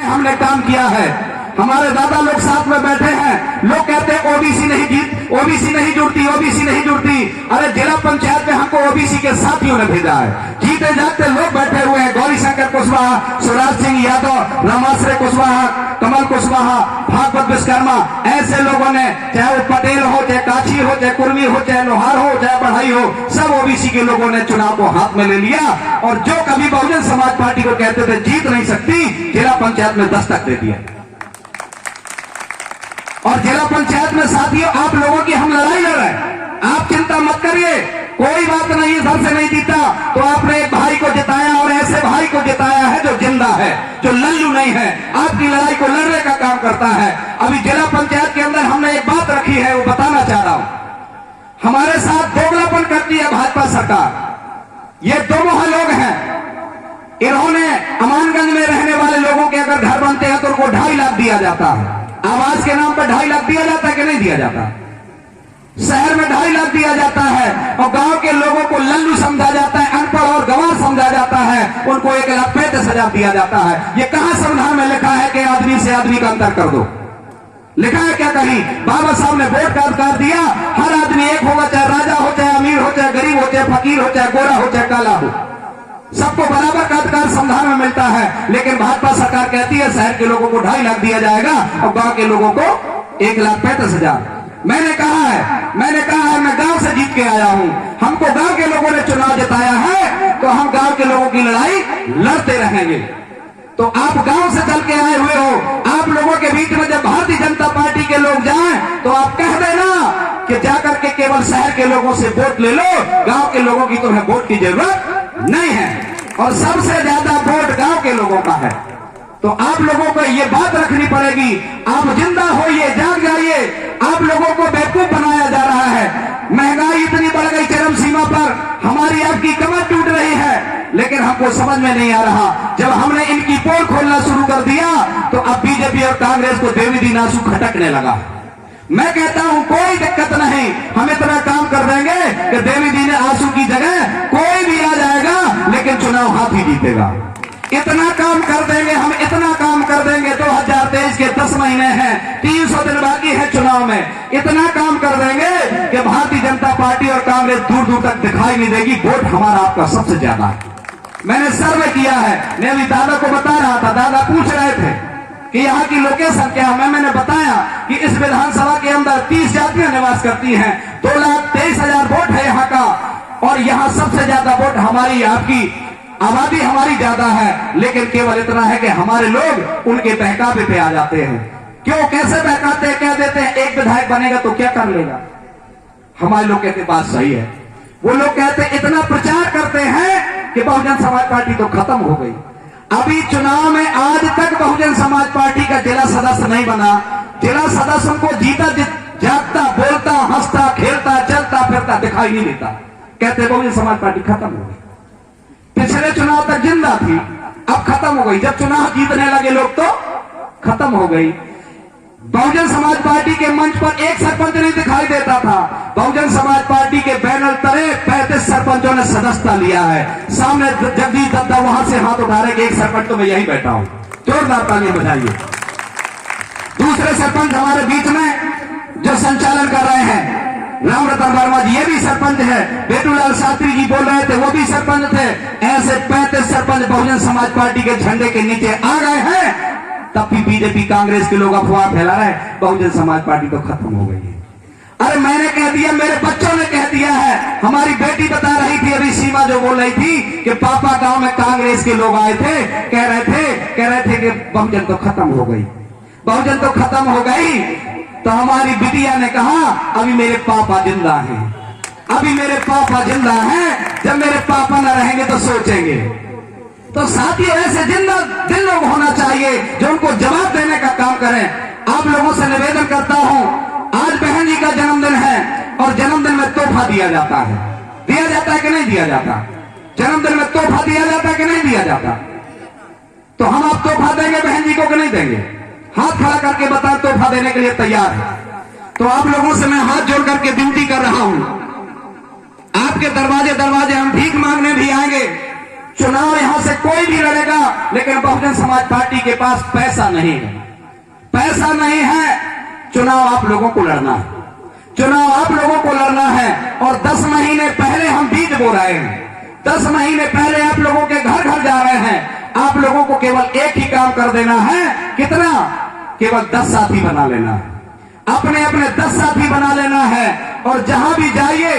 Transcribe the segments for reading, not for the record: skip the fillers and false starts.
हमने काम किया है। हमारे दादा लोग साथ में बैठे हैं, लोग कहते हैं ओबीसी नहीं जुड़ती, ओबीसी नहीं जुड़ती। अरे जिला पंचायत में हमको ओबीसी के साथियों ने भेजा है। जीते जागते लोग बैठे हुए हैं, गौरी शंकर कुशवाहा, शिवराज सिंह यादव, रामाश्रय कुशवाहा, कमल कुशवाहा, भागवत विश्वकर्मा, ऐसे लोगों ने, चाहे वो पटेल हो, चाहे काछी हो, चाहे कुर्मी हो, चाहे लोहार हो, चाहे बढ़ाई हो, सब ओबीसी के लोगों ने चुनाव को हाथ में ले लिया। और जो कभी बहुजन समाज पार्टी को कहते थे जीत नहीं सकती, जिला पंचायत में दस्तक दे दिया। और जिला पंचायत में साथियों आप लोगों की हम लड़ाई लड़ रहे हैं, आप चिंता मत करिए, कोई बात नहीं, इधर से नहीं जीता तो आपने एक भाई को जिताया और ऐसे भाई को जिताया है जो जिंदा है, जो लल्लू नहीं है, आपकी लड़ाई को लड़ने का काम करता है। अभी जिला पंचायत के अंदर हमने एक बात रखी है, वो बताना चाह रहा हूं। हमारे साथ दोगलापन करती है भाजपा सरकार। ये दो मोह लोग हैं, इन्होंने अमानगंज में रहने वाले लोगों के अगर घर बनते हैं तो उनको 2.5 लाख दिया जाता है। आवास के नाम पर 2.5 लाख दिया जाता है कि नहीं दिया जाता? शहर में 2.5 लाख दिया जाता है और गांव के लोगों को लल्लू समझा जाता है, अनपढ़ और गंवार समझा जाता है, उनको 1,35,000 दिया जाता है। ये कहां संविधान में लिखा है कि आदमी से आदमी का अंतर कर दो? लिखा है क्या कहीं? बाबा साहब ने वोट का अधिकार दिया, हर आदमी एक होगा, चाहे राजा हो, चाहे अमीर हो, चाहे गरीब हो, चाहे फकीर हो, चाहे गोरा हो, चाहे काला हो, सबको बराबर का अधिकार संविधान में मिलता है। लेकिन भाजपा सरकार कहती है शहर के लोगों को 2.5 लाख दिया जाएगा और गांव के लोगों को 1,35,000। मैंने कहा है मैं गांव से जीत के आया हूं, हमको गांव के लोगों ने चुनाव जिताया है तो हम गांव के लोगों की लड़ाई लड़ते रहेंगे। तो आप गांव से चल के आए हुए हो, आप लोगों के बीच में जब भारतीय जनता पार्टी के लोग जाएं तो आप कह देना कि जाकर के केवल शहर के लोगों से वोट ले लो, गांव के लोगों की तुम्हें वोट की जरूरत नहीं है। और सबसे ज्यादा वोट गांव के लोगों का है। तो आप लोगों को ये बात रखनी पड़ेगी, आप जिंदा होइए, जाग जाइए। आप लोगों को बेवकूफ बनाया जा रहा है, महंगाई इतनी बढ़ गई चरम सीमा पर, हमारी आपकी कमर टूट रही है, लेकिन हमको समझ में नहीं आ रहा। जब हमने इनकी पोल खोलना शुरू कर दिया तो अब बीजेपी और कांग्रेस को देवी दी नासू खटकने लगा। मैं कहता हूं कोई दिक्कत नहीं, हम इतना काम कर देंगे कि देवी दी ने आंसू की जगह कोई भी आ जाएगा, लेकिन चुनाव हाथ ही जीतेगा। इतना काम कर देंगे, हम इतना काम कर देंगे। 2023 के 10 महीने हैं, 300 दिन बाकी है चुनाव में। इतना काम कर देंगे कि भारतीय जनता पार्टी और कांग्रेस दूर दूर तक दिखाई नहीं देगी। वोट हमारा आपका सबसे ज्यादा है। मैंने सर्वे किया है, मैं अभी दादा को बता रहा था, दादा पूछ रहे थे कि यहाँ की लोकेशन क्या है। मैंने बताया कि इस विधानसभा के अंदर 30 जातियां निवास करती हैं, 2,23,000 वोट है यहाँ का, और यहाँ सबसे ज्यादा वोट हमारी, आपकी आबादी हमारी ज्यादा है। लेकिन केवल इतना है कि हमारे लोग उनके बहकावे पे आ जाते हैं। क्यों, कैसे बहकाते हैं, क्या देते हैं? एक विधायक बनेगा तो क्या कर लेगा? हमारे लोग कहते बात सही है। वो लोग कहते इतना प्रचार करते हैं कि बहुजन समाज पार्टी तो खत्म हो गई। अभी चुनाव में आज तक बहुजन समाज पार्टी का जिला सदस्य नहीं बना। जिला सदस्य उनको जीता जागता, बोलता, हंसता, खेलता, चलता फिरता दिखाई नहीं देता। कहते बहुजन समाज पार्टी खत्म हो गई। पिछले चुनाव तक जिंदा थी, अब खत्म हो गई। जब चुनाव जीतने लगे लोग तो खत्म हो गई। बहुजन समाज पार्टी के मंच पर एक सरपंच नहीं दिखाई देता था। बहुजन समाज पार्टी के बैनर तले 35 सरपंचों ने सदस्यता लिया है। सामने जगदीश दत्ता वहां से हाथ उठा रहे कि एक सरपंच तो मैं यही बैठा हूं। जोरदार तालियां बजाइए। दूसरे सरपंच हमारे बीच में जो संचालन कर रहे हैं, रामरतन वर्मा जी, ये भी सरपंच है। बेटूलाल शास्त्री जी बोल रहे थे, वो भी सरपंच थे। ऐसे 35 सरपंच बहुजन समाज पार्टी के झंडे के नीचे आ गए हैं। तब भी बीजेपी कांग्रेस के लोग अफवाह फैला रहे हैं बहुजन समाज पार्टी तो खत्म हो गई है। अरे मैंने कह दिया, मेरे बच्चों ने कह दिया है। हमारी बेटी बता रही थी अभी, सीमा जो बोल रही थी कि पापा गांव में कांग्रेस के लोग आए थे, कह रहे थे कि बहुजन तो खत्म हो गई, बहुजन तो खत्म हो गई। तो हमारी बिटिया ने कहा अभी मेरे पापा जिंदा हैं, अभी मेरे पापा जिंदा हैं, जब मेरे पापा न रहेंगे तो सोचेंगे। तो साथियों ऐसे जिंदा दिल लोग होना चाहिए जो उनको जवाब देने का काम करें। आप लोगों से निवेदन करता हूं, आज बहन जी का जन्मदिन है और जन्मदिन में तोहफा दिया जाता है। दिया जाता है कि नहीं दिया जाता? जन्मदिन में तोहफा दिया जाता है कि नहीं दिया जाता? तो हम आप तोहफा देंगे बहन जी को कि नहीं देंगे? हाथ खड़ा करके बता, तोहफा देने के लिए तैयार है? तो आप लोगों से मैं हाथ जोड़ करके विनती कर रहा हूं, आपके दरवाजे दरवाजे हम भीख मांगने भी आएंगे, चुनाव यहां से कोई भी लड़ेगा, लेकिन बहुजन समाज पार्टी के पास पैसा नहीं है, पैसा नहीं है। चुनाव आप लोगों को लड़ना है, चुनाव आप लोगों को लड़ना है। और 10 महीने पहले हम बीज बो रहे हैं, 10 महीने पहले आप लोगों के घर घर जा रहे हैं। आप लोगों को केवल एक ही काम कर देना है, कितना? केवल 10 साथी बना लेना है, अपने अपने 10 साथी बना लेना है। और जहां भी जाइए,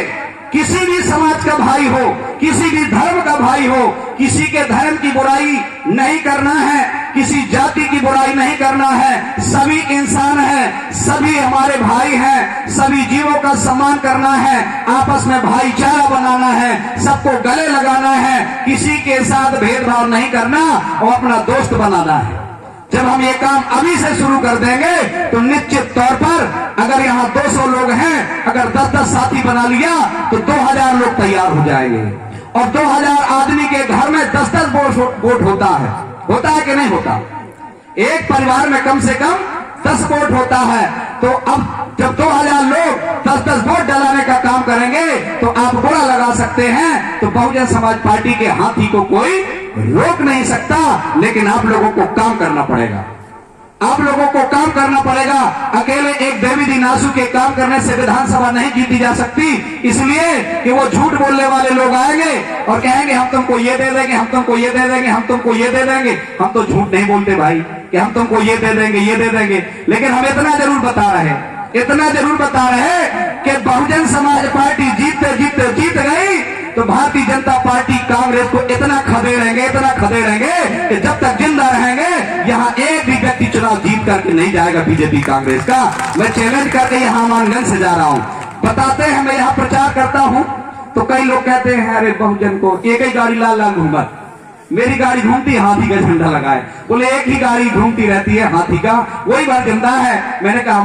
किसी भी समाज का भाई हो, किसी भी धर्म का भाई हो, किसी के धर्म की बुराई नहीं करना है, किसी जाति की बुराई नहीं करना है। सभी इंसान हैं, सभी हमारे भाई हैं, सभी जीवों का सम्मान करना है, आपस में भाईचारा बनाना है, सबको गले लगाना है, किसी के साथ भेदभाव नहीं करना और अपना दोस्त बनाना है। जब हम ये काम अभी से शुरू कर देंगे तो निश्चित तौर पर अगर यहाँ 200 लोग हैं, अगर 10-10 साथी बना लिया तो 2000 लोग तैयार हो जाएंगे। और 2000 आदमी के घर में 10-10 वोट होता है कि नहीं होता? एक परिवार में कम से कम 10 वोट होता है। तो अब जब 2000 लोग 10-10 वोट डलाने का काम करेंगे तो आप बुरा लगा सकते हैं, तो बहुजन समाज पार्टी के हाथी को कोई रोक नहीं सकता। लेकिन आप लोगों को काम करना पड़ेगा, आप लोगों को काम करना पड़ेगा। अकेले एक देवी दिनासु के काम करने से विधानसभा नहीं जीती जा सकती, इसलिए कि वो झूठ बोलने वाले लोग आएंगे और कहेंगे हम तुमको ये दे देंगे, हम तुमको ये दे देंगे, हम तुमको ये दे देंगे। हम तो झूठ नहीं बोलते भाई कि हम तुमको ये दे देंगे, ये दे देंगे। लेकिन हम इतना जरूर बता रहे हैं, इतना जरूर बता रहे हैं कि बहुजन समाज पार्टी जीतते जीतते जीत गई तो भारतीय जनता पार्टी कांग्रेस को इतना खदेड़ेंगे, इतना खदेड़ेंगे कि जब तक जिंदा रहेंगे यहाँ एक भी व्यक्ति चुनाव जीत करके नहीं जाएगा बीजेपी कांग्रेस का। मैं चैलेंज करके यहाँ मानगंज से जा रहा हूँ, बताते हैं, मैं यहाँ प्रचार करता हूँ तो कई लोग कहते हैं अरे बहुजन को एक ही गाड़ी लाल लाल घूमत, मेरी गाड़ी घूमती है हाथी का झंडा लगाए। बोले एक ही गाड़ी घूमती रहती है हाथी का, वही बात जिंदा है। मैंने कहा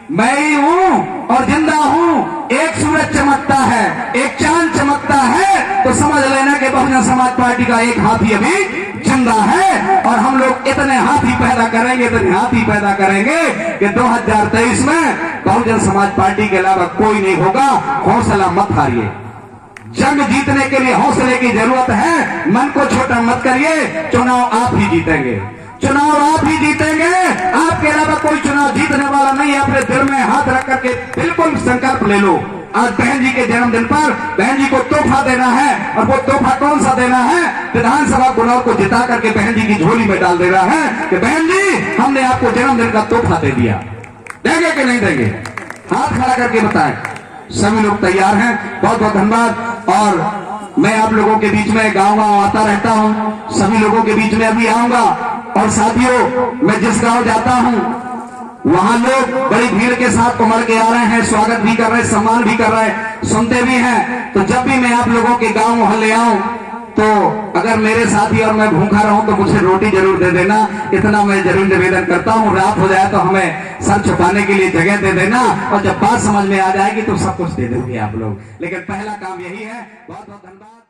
मैं ही हूँ और जिंदा हूँ। एक सूरज चमकता है, एक चांद चमकता है तो समझ लेना कि बहुजन समाज पार्टी का एक हाथी अभी जिंदा है। और हम लोग इतने हाथी पैदा करेंगे, इतने हाथी पैदा करेंगे कि 2023 में बहुजन समाज पार्टी के अलावा कोई नहीं होगा। हौसला मत हारिए, जंग जीतने के लिए हौसले की जरूरत है, मन को छोटा मत करिए। चुनाव आप ही जीतेंगे, चुनाव आप ही जीतेंगे, आपके अलावा कोई चुनाव जीतने वाला नहीं है। अपने दिल में हाथ रख करके बिल्कुल संकल्प ले लो। आज बहन जी के जन्मदिन पर बहन जी को तोहफा देना है, और वो तोहफा कौन सा देना है? विधानसभा चुनाव को जिता करके बहन जी की झोली में डाल देना है कि बहन जी हमने आपको जन्मदिन का तोहफा दे दिया। देंगे कि नहीं देंगे? हाथ खड़ा करके बताएं। सभी लोग तैयार हैं, बहुत बहुत धन्यवाद। और मैं आप लोगों के बीच में गाँव गाँव आता रहता हूँ, सभी लोगों के बीच में अभी आऊंगा। और साथियों, मैं जिस गांव जाता हूं वहां लोग बड़ी भीड़ के साथ उमड़ के आ रहे हैं, स्वागत भी कर रहे हैं, सम्मान भी कर रहे हैं, सुनते भी हैं। तो जब भी मैं आप लोगों के गांव मोहल्ले आऊं तो अगर मेरे साथी और मैं भूखा रहूं तो मुझे रोटी जरूर दे देना, इतना मैं जरूर निवेदन करता हूं। रात हो जाए तो हमें सर छुपाने के लिए जगह दे देना, और जब बात समझ में आ जाएगी तो सब कुछ दे देंगे आप लोग। लेकिन पहला काम यही है। बहुत बहुत धन्यवाद।